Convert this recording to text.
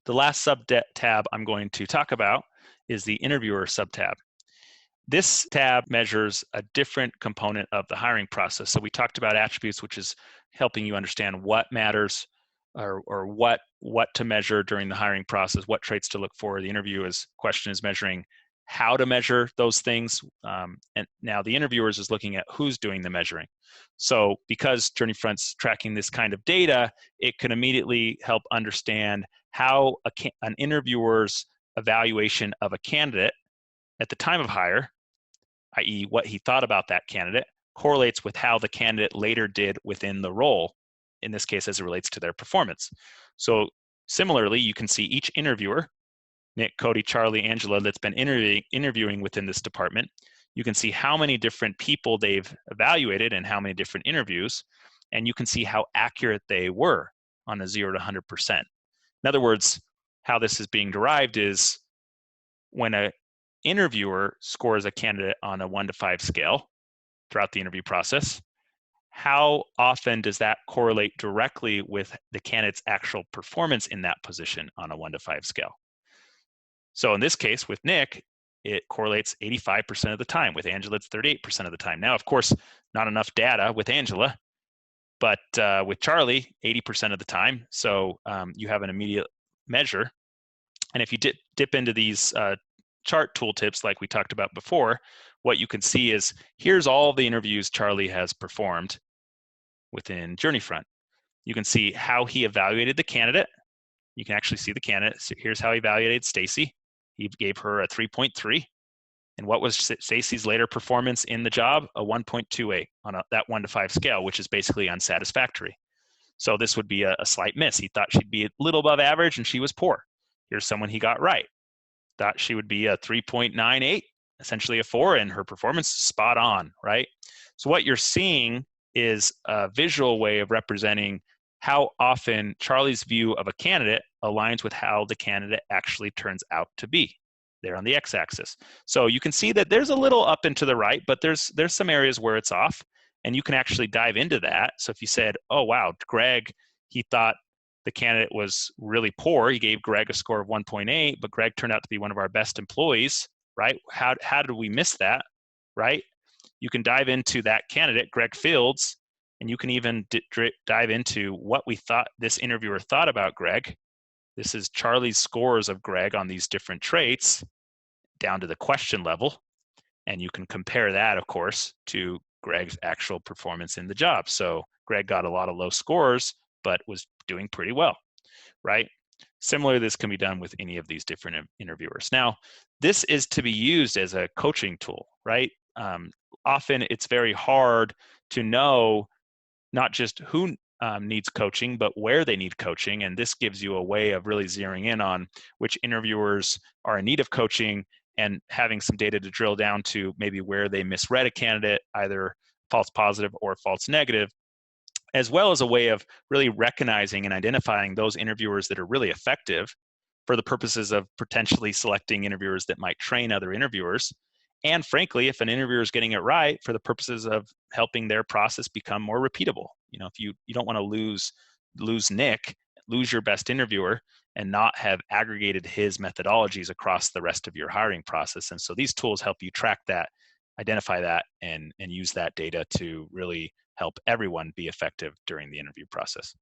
The last sub-tab I'm going to talk about is the interviewer sub-tab. This tab measures a different component of the hiring process. So we talked about attributes, which is helping you understand what matters or what to measure during the hiring process, what traits to look for. The question is measuring how to measure those things. And now the interviewers is looking at who's doing the measuring. So because Journeyfront's tracking this kind of data, it can immediately help understand how an interviewer's evaluation of a candidate at the time of hire, i.e. what he thought about that candidate, correlates with how the candidate later did within the role, in this case as it relates to their performance. So similarly, you can see each interviewer, Nick, Cody, Charlie, Angela, that's been interviewing within this department. You can see how many different people they've evaluated and how many different interviews, and you can see how accurate they were on a 0 to 100%. In other words, how this is being derived is when an interviewer scores a candidate on a 1 to 5 scale throughout the interview process, how often does that correlate directly with the candidate's actual performance in that position on a 1 to 5 scale? So in this case, with Nick, it correlates 85% of the time. With Angela, it's 38% of the time. Now, of course, not enough data with Angela, but with Charlie, 80% of the time. So you have an immediate measure. And if you dip into these chart tooltips like we talked about before, what you can see is here's all the interviews Charlie has performed within Journeyfront. You can see how he evaluated the candidate. You can actually see the candidate. So here's how he evaluated Stacy. He gave her a 3.3. And what was Stacy's later performance in the job? A 1.28 on that 1 to 5 scale, which is basically unsatisfactory. So this would be a slight miss. He thought she'd be a little above average and she was poor. Here's someone he got right. Thought she would be a 3.98, essentially a 4, and her performance is spot on, right? So what you're seeing is a visual way of representing how often Charlie's view of a candidate aligns with how the candidate actually turns out to be there on the x-axis. So you can see that there's a little up and to the right, but there's some areas where it's off, and you can actually dive into that. So if you said, oh, wow, Greg, he thought the candidate was really poor. He gave Greg a score of 1.8, but Greg turned out to be one of our best employees, right? How did we miss that, right? You can dive into that candidate, Greg Fields, and you can even dive into what this interviewer thought about Greg. This is Charlie's scores of Greg on these different traits down to the question level. And you can compare that, of course, to Greg's actual performance in the job. So Greg got a lot of low scores, but was doing pretty well, right? Similarly, this can be done with any of these different interviewers. Now, this is to be used as a coaching tool, right? Often it's very hard to know not just who needs coaching, but where they need coaching. And this gives you a way of really zeroing in on which interviewers are in need of coaching and having some data to drill down to maybe where they misread a candidate, either false positive or false negative, as well as a way of really recognizing and identifying those interviewers that are really effective for the purposes of potentially selecting interviewers that might train other interviewers. And frankly, if an interviewer is getting it right, for the purposes of helping their process become more repeatable. If you don't want to lose Nick, lose your best interviewer, and not have aggregated his methodologies across the rest of your hiring process. And so these tools help you track that, identify that, and use that data to really help everyone be effective during the interview process.